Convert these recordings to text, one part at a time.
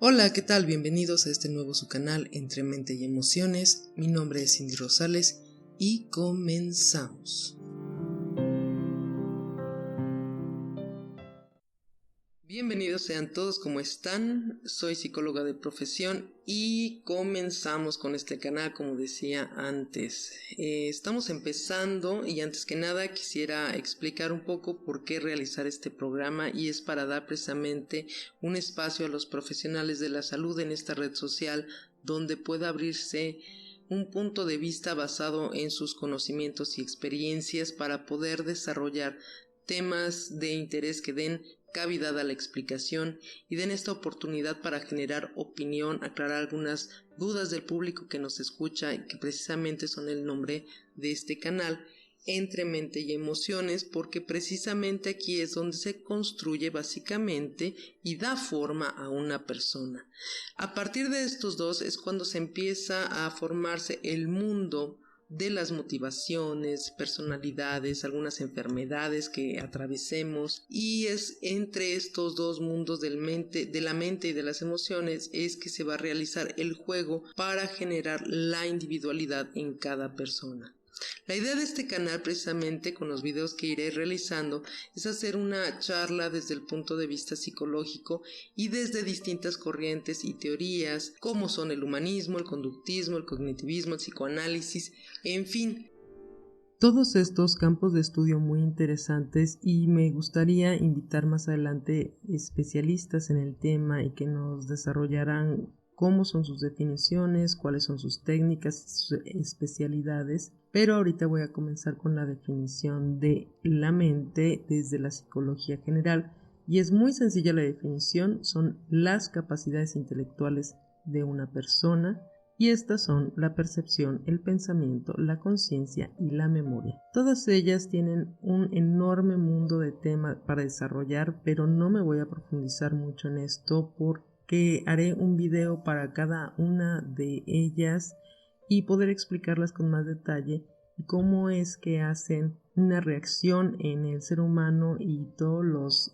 Hola, ¿qué tal? Bienvenidos a este nuevo su canal Entre Mente y Emociones. Mi nombre es Cindy Rosales y comenzamos. Bienvenidos sean todos, ¿cómo están? Soy psicóloga de profesión y comenzamos con este canal, como decía antes. Estamos empezando y antes que nada quisiera explicar un poco por qué realizar este programa, y es para dar precisamente un espacio a los profesionales de la salud en esta red social donde pueda abrirse un punto de vista basado en sus conocimientos y experiencias para poder desarrollar temas de interés que den cavidad a la explicación y den esta oportunidad para generar opinión, aclarar algunas dudas del público que nos escucha y que precisamente son el nombre de este canal, Entre Mente y Emociones, porque precisamente aquí es donde se construye básicamente y da forma a una persona. A partir de estos dos es cuando se empieza a formarse el mundo de las motivaciones, personalidades, algunas enfermedades que atravesemos, y es entre estos dos mundos de la mente y de las emociones es que se va a realizar el juego para generar la individualidad en cada persona. La idea de este canal, precisamente con los videos que iré realizando, es hacer una charla desde el punto de vista psicológico y desde distintas corrientes y teorías como son el humanismo, el conductismo, el cognitivismo, el psicoanálisis, en fin. Todos estos campos de estudio muy interesantes, y me gustaría invitar más adelante especialistas en el tema y que nos desarrollarán cómo son sus definiciones, cuáles son sus técnicas y sus especialidades. Pero ahorita voy a comenzar con la definición de la mente desde la psicología general, y es muy sencilla la definición: son las capacidades intelectuales de una persona, y estas son la percepción, el pensamiento, la conciencia y la memoria. Todas ellas tienen un enorme mundo de temas para desarrollar, pero no me voy a profundizar mucho en esto porque haré un video para cada una de ellas y poder explicarlas con más detalle y cómo es que hacen una reacción en el ser humano y todos los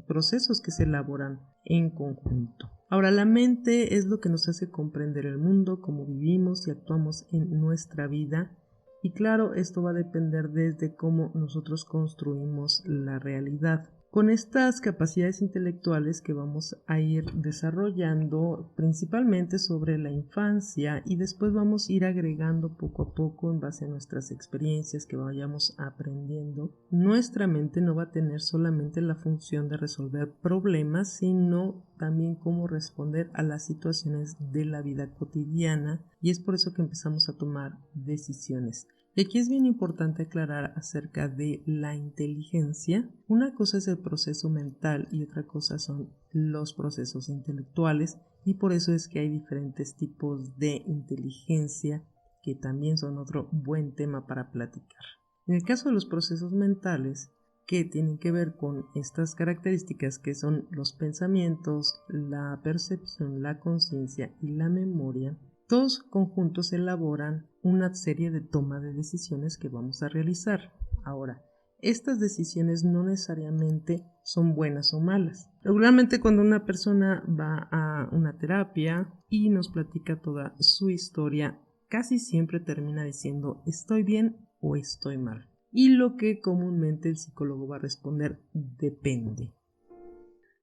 procesos que se elaboran en conjunto. Ahora, la mente es lo que nos hace comprender el mundo, cómo vivimos y actuamos en nuestra vida. Y claro, esto va a depender desde cómo nosotros construimos la realidad. Con estas capacidades intelectuales que vamos a ir desarrollando principalmente sobre la infancia, y después vamos a ir agregando poco a poco en base a nuestras experiencias que vayamos aprendiendo, nuestra mente no va a tener solamente la función de resolver problemas, sino también cómo responder a las situaciones de la vida cotidiana, y es por eso que empezamos a tomar decisiones. Y aquí es bien importante aclarar acerca de la inteligencia. Una cosa es el proceso mental y otra cosa son los procesos intelectuales, y por eso es que hay diferentes tipos de inteligencia que también son otro buen tema para platicar. En el caso de los procesos mentales, que tienen que ver con estas características que son los pensamientos, la percepción, la conciencia y la memoria, todos conjuntos elaboran una serie de toma de decisiones que vamos a realizar. Ahora, estas decisiones no necesariamente son buenas o malas. Regularmente cuando una persona va a una terapia y nos platica toda su historia, casi siempre termina diciendo estoy bien o estoy mal. Y lo que comúnmente el psicólogo va a responder depende.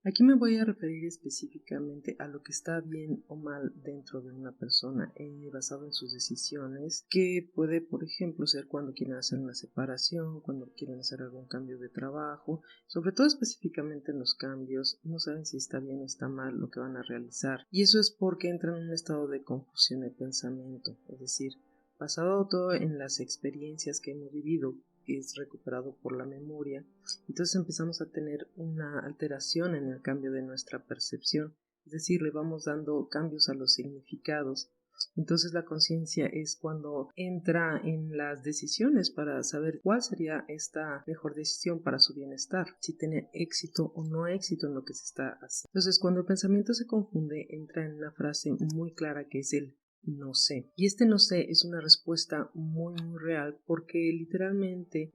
Aquí me voy a referir específicamente a lo que está bien o mal dentro de una persona basado en sus decisiones, que puede, por ejemplo, ser cuando quieren hacer una separación, cuando quieren hacer algún cambio de trabajo, sobre todo específicamente en los cambios, no saben si está bien o está mal lo que van a realizar, y eso es porque entran en un estado de confusión de pensamiento, es decir, basado todo en las experiencias que hemos vivido, que es recuperado por la memoria. Entonces empezamos a tener una alteración en el cambio de nuestra percepción, es decir, le vamos dando cambios a los significados. Entonces la conciencia es cuando entra en las decisiones para saber cuál sería esta mejor decisión para su bienestar, si tiene éxito o no éxito en lo que se está haciendo. Entonces cuando el pensamiento se confunde, entra en una frase muy clara que es el no sé. Y este no sé es una respuesta muy real, porque literalmente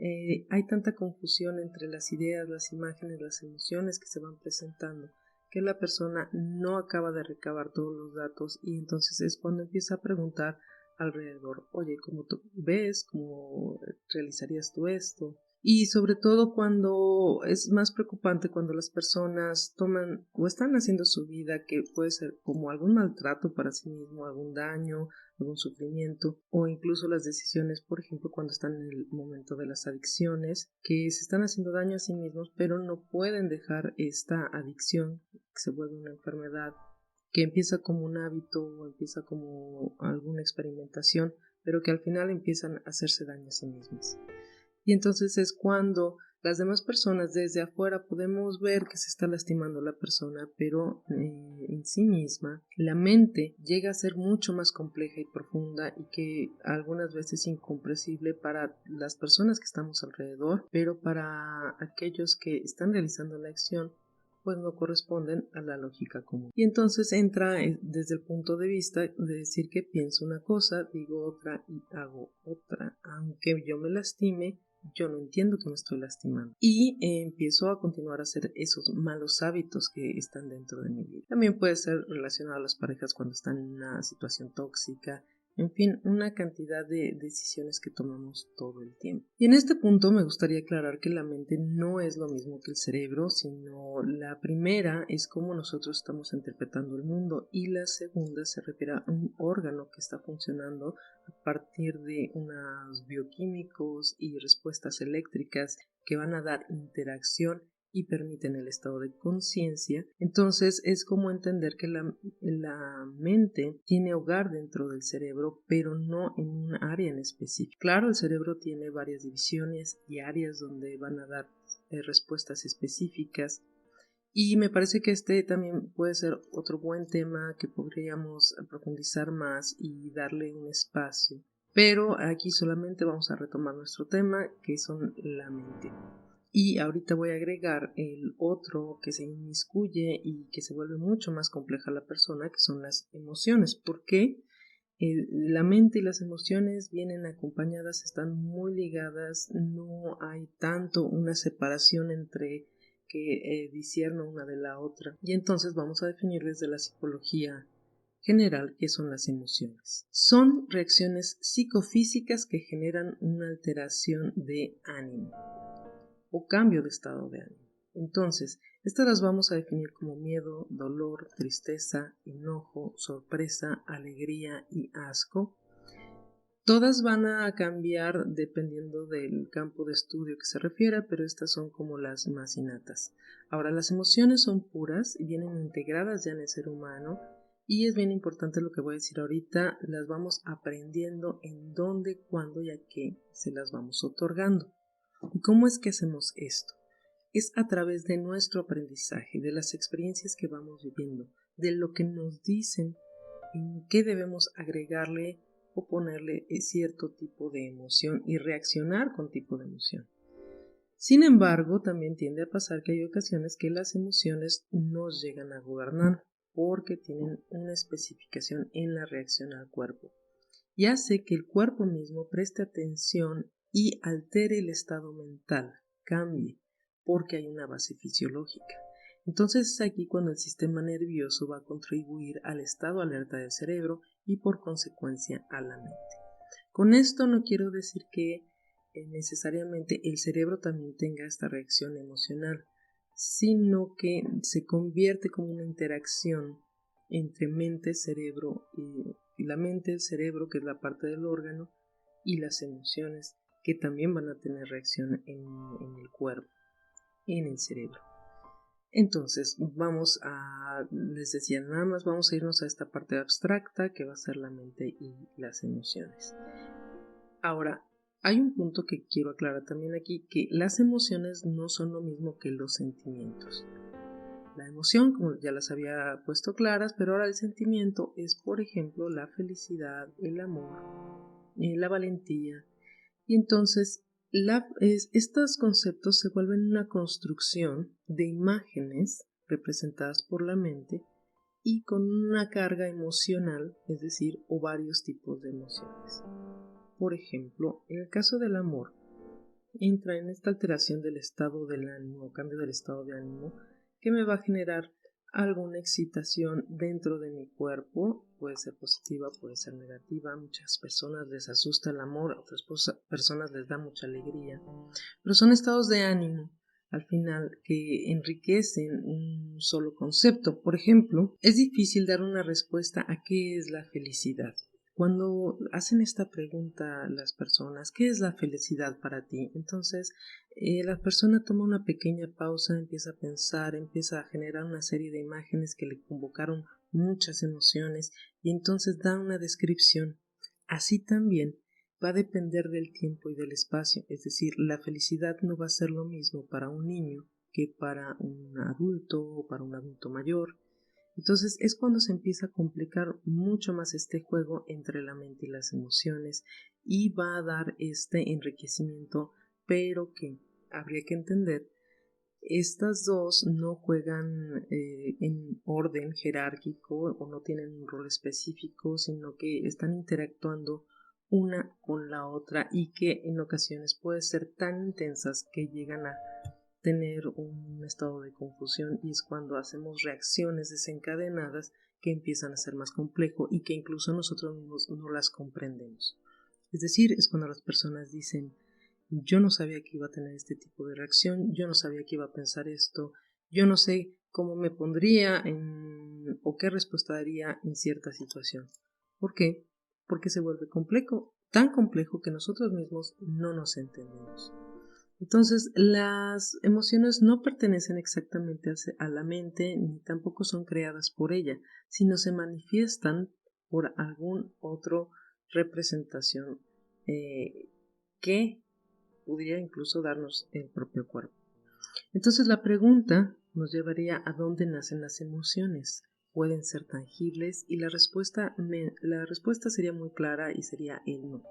hay tanta confusión entre las ideas, las imágenes, las emociones que se van presentando, que la persona no acaba de recabar todos los datos y entonces es cuando empieza a preguntar alrededor, oye, ¿cómo tú ves? ¿Cómo realizarías tú esto? Y sobre todo cuando es más preocupante cuando las personas toman o están haciendo su vida que puede ser como algún maltrato para sí mismo, algún daño, algún sufrimiento o incluso las decisiones, por ejemplo, cuando están en el momento de las adicciones, que se están haciendo daño a sí mismos, pero no pueden dejar esta adicción que se vuelve una enfermedad, que empieza como un hábito o empieza como alguna experimentación, pero que al final empiezan a hacerse daño a sí mismas. Y entonces es cuando las demás personas desde afuera podemos ver que se está lastimando la persona, pero en sí misma la mente llega a ser mucho más compleja y profunda y que algunas veces incomprensible para las personas que estamos alrededor, pero para aquellos que están realizando la acción pues no corresponden a la lógica común. Y entonces entra desde el punto de vista de decir que pienso una cosa, digo otra y hago otra. Aunque yo me lastime, yo no entiendo que me estoy lastimando. Y empiezo a continuar a hacer esos malos hábitos que están dentro de mi vida. También puede ser relacionado a las parejas cuando están en una situación tóxica. En fin, una cantidad de decisiones que tomamos todo el tiempo. Y en este punto me gustaría aclarar que la mente no es lo mismo que el cerebro, sino la primera es cómo nosotros estamos interpretando el mundo y la segunda se refiere a un órgano que está funcionando a partir de unos bioquímicos y respuestas eléctricas que van a dar interacción y permiten el estado de conciencia. Entonces es como entender que la mente tiene hogar dentro del cerebro, pero no en un área en específico. Claro, el cerebro tiene varias divisiones y áreas donde van a dar respuestas específicas. Y me parece que este también puede ser otro buen tema que podríamos profundizar más y darle un espacio. Pero aquí solamente vamos a retomar nuestro tema, que son la mente. Y ahorita voy a agregar el otro que se inmiscuye y que se vuelve mucho más compleja la persona, que son las emociones. Porque la mente y las emociones vienen acompañadas, están muy ligadas, no hay tanto una separación entre que discierno una de la otra. Y entonces vamos a definir desde la psicología general qué son las emociones. Son reacciones psicofísicas que generan una alteración de ánimo o cambio de estado de ánimo. Entonces, estas las vamos a definir como miedo, dolor, tristeza, enojo, sorpresa, alegría y asco. Todas van a cambiar dependiendo del campo de estudio que se refiera, pero estas son como las más innatas. Ahora, las emociones son puras y vienen integradas ya en el ser humano y es bien importante lo que voy a decir ahorita, las vamos aprendiendo en dónde, cuándo y a qué se las vamos otorgando. ¿Y cómo es que hacemos esto? Es a través de nuestro aprendizaje, de las experiencias que vamos viviendo, de lo que nos dicen, en qué debemos agregarle o ponerle cierto tipo de emoción y reaccionar con tipo de emoción. Sin embargo, también tiende a pasar que hay ocasiones que las emociones nos llegan a gobernar porque tienen una especificación en la reacción al cuerpo y hace que el cuerpo mismo preste atención y altere el estado mental, cambie, porque hay una base fisiológica. Entonces es aquí cuando el sistema nervioso va a contribuir al estado alerta del cerebro y por consecuencia a la mente. Con esto no quiero decir que necesariamente el cerebro también tenga esta reacción emocional, sino que se convierte como una interacción entre mente, cerebro y la mente, el cerebro, que es la parte del órgano, y las emociones, que también van a tener reacción en el cuerpo, en el cerebro. Entonces, les decía, nada más vamos a irnos a esta parte abstracta que va a ser la mente y las emociones. Ahora, hay un punto que quiero aclarar también aquí, que las emociones no son lo mismo que los sentimientos. La emoción, como ya las había puesto claras, pero ahora el sentimiento es, por ejemplo, la felicidad, el amor, la valentía. Y entonces, estos conceptos se vuelven una construcción de imágenes representadas por la mente y con una carga emocional, es decir, o varios tipos de emociones. Por ejemplo, en el caso del amor, entra en esta alteración del estado del ánimo, cambio del estado de ánimo, que me va a generar alguna excitación dentro de mi cuerpo, puede ser positiva, puede ser negativa. A muchas personas les asusta el amor, a otras personas les da mucha alegría, pero son estados de ánimo al final que enriquecen un solo concepto. Por ejemplo, es difícil dar una respuesta a qué es la felicidad. Cuando hacen esta pregunta las personas, ¿qué es la felicidad para ti? Entonces, la persona toma una pequeña pausa, empieza a pensar, empieza a generar una serie de imágenes que le convocaron muchas emociones y entonces da una descripción. Así también va a depender del tiempo y del espacio, es decir, la felicidad no va a ser lo mismo para un niño que para un adulto o para un adulto mayor. Entonces es cuando se empieza a complicar mucho más este juego entre la mente y las emociones y va a dar este enriquecimiento, pero que habría que entender, estas dos no juegan en orden jerárquico o no tienen un rol específico, sino que están interactuando una con la otra y que en ocasiones pueden ser tan intensas que llegan a tener un estado de confusión y es cuando hacemos reacciones desencadenadas que empiezan a ser más complejo y que incluso nosotros mismos no las comprendemos. Es decir, es cuando las personas dicen, yo no sabía que iba a tener este tipo de reacción, yo no sabía que iba a pensar esto, yo no sé cómo me pondría o qué respuesta daría en cierta situación. ¿Por qué? Porque se vuelve complejo, tan complejo que nosotros mismos no nos entendemos. Entonces, las emociones no pertenecen exactamente a la mente ni tampoco son creadas por ella, sino se manifiestan por algún otro representación que pudiera incluso darnos el propio cuerpo. Entonces, la pregunta nos llevaría a dónde nacen las emociones. ¿Pueden ser tangibles? Y la respuesta sería muy clara y sería el no.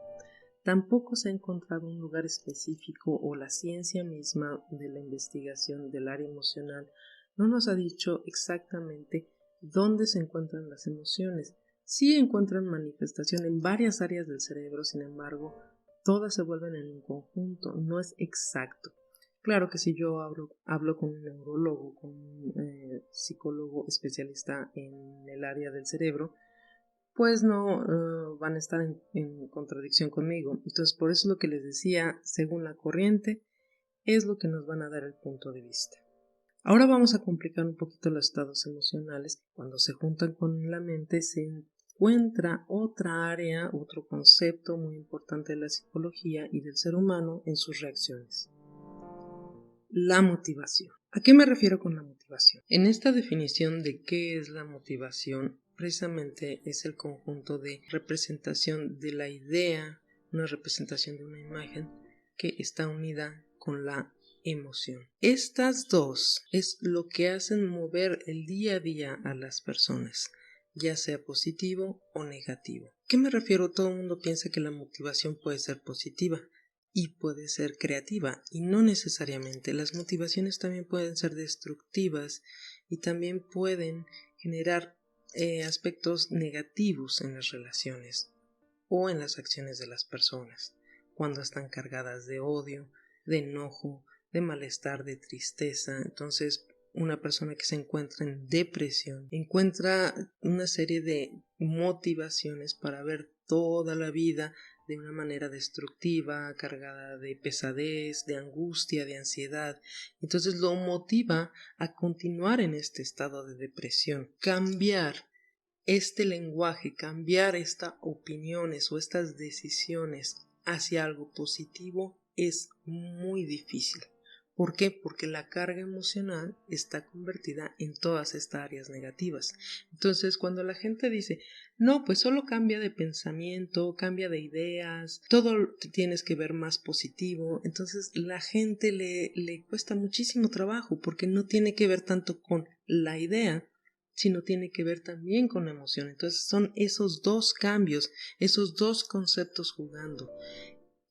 Tampoco se ha encontrado un lugar específico o la ciencia misma de la investigación del área emocional no nos ha dicho exactamente dónde se encuentran las emociones. Sí encuentran manifestación en varias áreas del cerebro, sin embargo, todas se vuelven en un conjunto, no es exacto. Claro que si yo hablo con un neurólogo, con un psicólogo especialista en el área del cerebro, pues no van a estar en contradicción conmigo. Entonces, por eso lo que les decía, según la corriente, es lo que nos van a dar el punto de vista. Ahora vamos a complicar un poquito los estados emocionales. Cuando se juntan con la mente se encuentra otra área, otro concepto muy importante de la psicología y del ser humano en sus reacciones. La motivación. ¿A qué me refiero con la motivación? En esta definición de qué es la motivación, precisamente es el conjunto de representación de la idea, una representación de una imagen que está unida con la emoción. Estas dos es lo que hacen mover el día a día a las personas, ya sea positivo o negativo. ¿Qué me refiero? Todo el mundo piensa que la motivación puede ser positiva y puede ser creativa, y no necesariamente. Las motivaciones también pueden ser destructivas y también pueden generar aspectos negativos en las relaciones o en las acciones de las personas, cuando están cargadas de odio, de enojo, de malestar, de tristeza. Entonces, una persona que se encuentra en depresión encuentra una serie de motivaciones para ver toda la vida de una manera destructiva, cargada de pesadez, de angustia, de ansiedad. Entonces lo motiva a continuar en este estado de depresión. Cambiar este lenguaje, cambiar estas opiniones o estas decisiones hacia algo positivo es muy difícil. ¿Por qué? Porque la carga emocional está convertida en todas estas áreas negativas. Entonces, cuando la gente dice, no, pues solo cambia de pensamiento, cambia de ideas, todo tienes que ver más positivo, entonces la gente le cuesta muchísimo trabajo porque no tiene que ver tanto con la idea, sino tiene que ver también con la emoción. Entonces son esos dos cambios, esos dos conceptos jugando.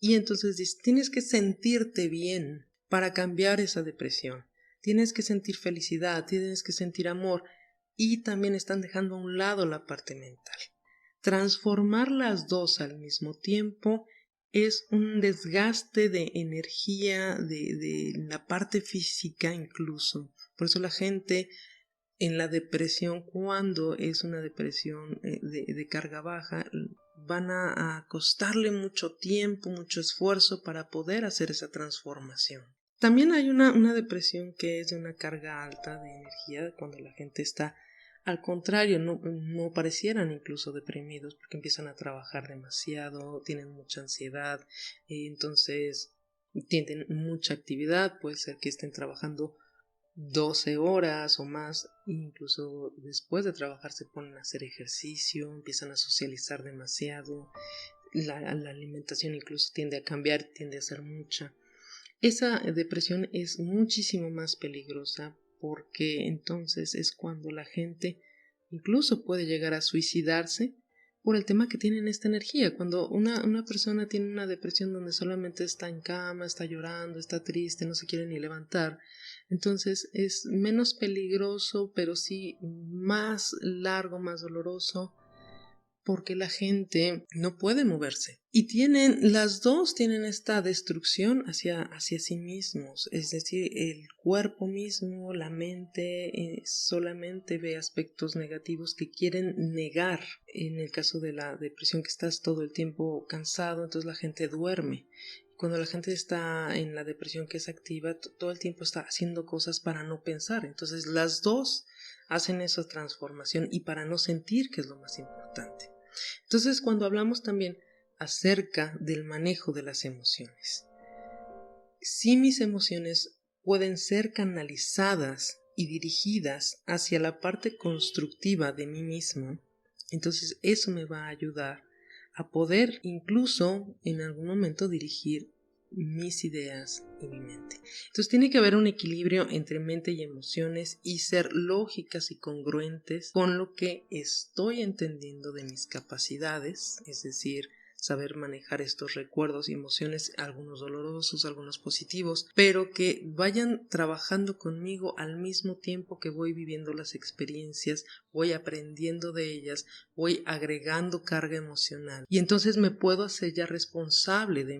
Y entonces dices, tienes que sentirte bien para cambiar esa depresión. Tienes que sentir felicidad, tienes que sentir amor y también están dejando a un lado la parte mental. Transformar las dos al mismo tiempo es un desgaste de energía, de la parte física incluso. Por eso la gente en la depresión, cuando es una depresión de carga baja, van a costarle mucho tiempo, mucho esfuerzo para poder hacer esa transformación. También hay una depresión que es de una carga alta de energía, cuando la gente está, al contrario, no parecieran incluso deprimidos, porque empiezan a trabajar demasiado, tienen mucha ansiedad, entonces tienen mucha actividad, puede ser que estén trabajando 12 horas o más, incluso después de trabajar se ponen a hacer ejercicio, empiezan a socializar demasiado, la alimentación incluso tiende a cambiar, tiende a ser mucha. Esa depresión es muchísimo más peligrosa, porque entonces es cuando la gente incluso puede llegar a suicidarse por el tema que tienen esta energía. Cuando una persona tiene una depresión donde solamente está en cama, está llorando, está triste, no se quiere ni levantar, entonces es menos peligroso, pero sí más largo, más doloroso, porque la gente no puede moverse. Y las dos tienen esta destrucción hacia sí mismos, es decir, el cuerpo mismo, la mente, solamente ve aspectos negativos que quieren negar. En el caso de la depresión, que estás todo el tiempo cansado, entonces la gente duerme. Cuando la gente está en la depresión, que es activa, todo el tiempo está haciendo cosas para no pensar. Entonces las dos hacen esa transformación, y para no sentir, que es lo más importante. Entonces, cuando hablamos también acerca del manejo de las emociones, si mis emociones pueden ser canalizadas y dirigidas hacia la parte constructiva de mí mismo, entonces eso me va a ayudar a poder incluso en algún momento dirigir mis ideas y mi mente. Entonces tiene que haber un equilibrio entre mente y emociones, y ser lógicas y congruentes con lo que estoy entendiendo de mis capacidades, es decir, saber manejar estos recuerdos y emociones, algunos dolorosos, algunos positivos, pero que vayan trabajando conmigo al mismo tiempo que voy viviendo las experiencias, voy aprendiendo de ellas, voy agregando carga emocional, y entonces me puedo hacer ya responsable de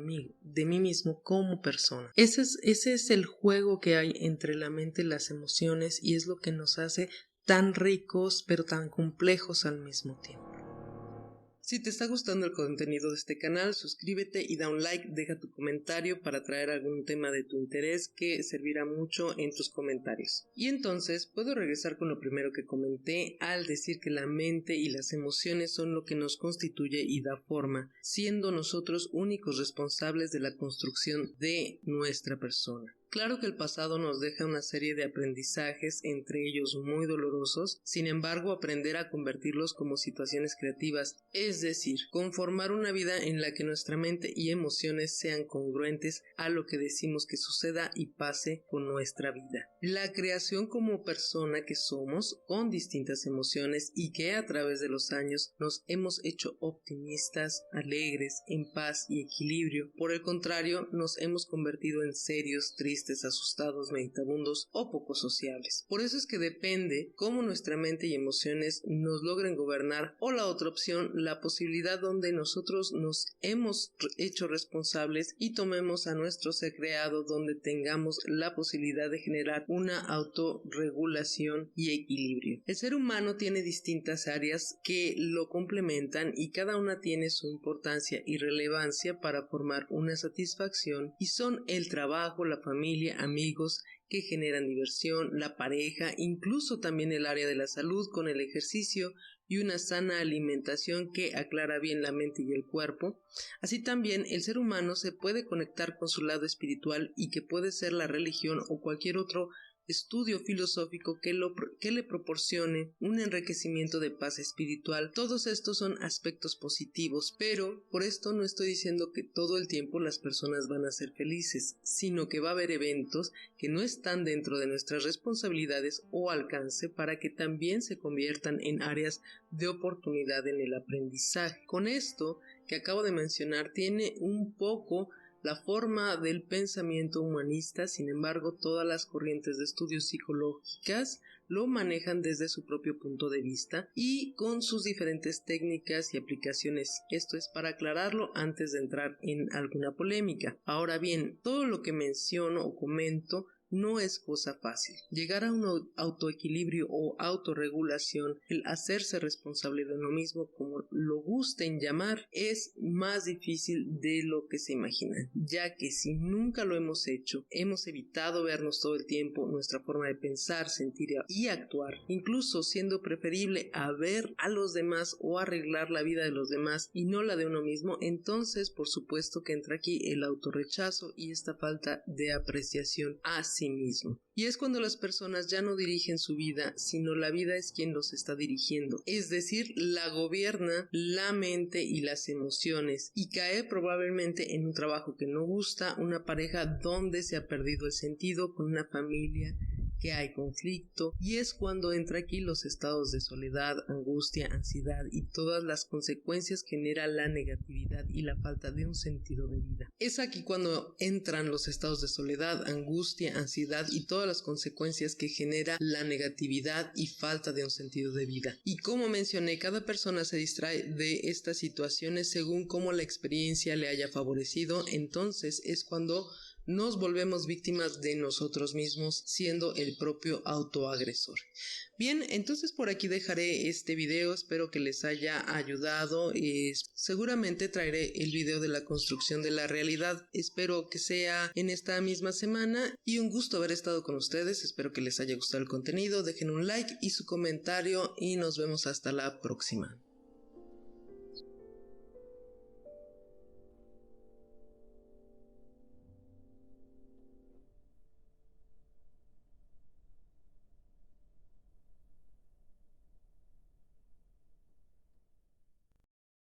mí mismo como persona. Ese es el juego que hay entre la mente y las emociones, y es lo que nos hace tan ricos pero tan complejos al mismo tiempo. Si te está gustando el contenido de este canal, suscríbete y da un like, deja tu comentario para traer algún tema de tu interés que servirá mucho en tus comentarios. Y entonces puedo regresar con lo primero que comenté, al decir que la mente y las emociones son lo que nos constituye y da forma, siendo nosotros únicos responsables de la construcción de nuestra persona. Claro que el pasado nos deja una serie de aprendizajes, entre ellos muy dolorosos, sin embargo aprender a convertirlos como situaciones creativas, es decir, conformar una vida en la que nuestra mente y emociones sean congruentes a lo que decimos que suceda y pase con nuestra vida. La creación como persona que somos, con distintas emociones, y que a través de los años nos hemos hecho optimistas, alegres, en paz y equilibrio. Por el contrario, nos hemos convertido en serios, tristes, asustados, meditabundos o poco sociables. Por eso es que depende cómo nuestra mente y emociones nos logren gobernar, o la otra opción, la posibilidad donde nosotros nos hemos hecho responsables y tomemos a nuestro ser creado, donde tengamos la posibilidad de generar una autorregulación y equilibrio. El ser humano tiene distintas áreas que lo complementan, y cada una tiene su importancia y relevancia para formar una satisfacción, y son el trabajo, la familia, amigos que generan diversión, la pareja, incluso también el área de la salud con el ejercicio y una sana alimentación que aclara bien la mente y el cuerpo. Así también el ser humano se puede conectar con su lado espiritual, y que puede ser la religión o cualquier otro estudio filosófico que le proporcione un enriquecimiento de paz espiritual. Todos estos son aspectos positivos, pero por esto no estoy diciendo que todo el tiempo las personas van a ser felices, sino que va a haber eventos que no están dentro de nuestras responsabilidades o alcance, para que también se conviertan en áreas de oportunidad en el aprendizaje. Con esto que acabo de mencionar tiene un poco la forma del pensamiento humanista, sin embargo todas las corrientes de estudios psicológicas lo manejan desde su propio punto de vista y con sus diferentes técnicas y aplicaciones. Esto es para aclararlo antes de entrar en alguna polémica. Ahora bien, todo lo que menciono o comento no es cosa fácil. Llegar a un autoequilibrio o autorregulación, el hacerse responsable de uno mismo, como lo gusten llamar, es más difícil de lo que se imaginan, ya que si nunca lo hemos hecho, hemos evitado vernos todo el tiempo, nuestra forma de pensar, sentir y actuar, incluso siendo preferible a ver a los demás o arreglar la vida de los demás y no la de uno mismo, entonces por supuesto que entra aquí el autorrechazo y esta falta de apreciación a sí mismo. Y es cuando las personas ya no dirigen su vida, sino la vida es quien los está dirigiendo, es decir, la gobierna la mente y las emociones, y cae probablemente en un trabajo que no gusta, una pareja donde se ha perdido el sentido, con una familia que hay conflicto, y es cuando entra aquí los estados de soledad, angustia, ansiedad y todas las consecuencias que genera la negatividad y la falta de un sentido de vida. Es aquí cuando entran los estados de soledad, angustia, ansiedad y todas las consecuencias que genera la negatividad y falta de un sentido de vida. Y como mencioné, cada persona se distrae de estas situaciones según cómo la experiencia le haya favorecido, entonces es cuando nos volvemos víctimas de nosotros mismos, siendo el propio autoagresor. Bien, entonces por aquí dejaré este video, espero que les haya ayudado. Seguramente traeré el video de la construcción de la realidad, espero que sea en esta misma semana, y un gusto haber estado con ustedes. Espero que les haya gustado el contenido, dejen un like y su comentario y nos vemos hasta la próxima.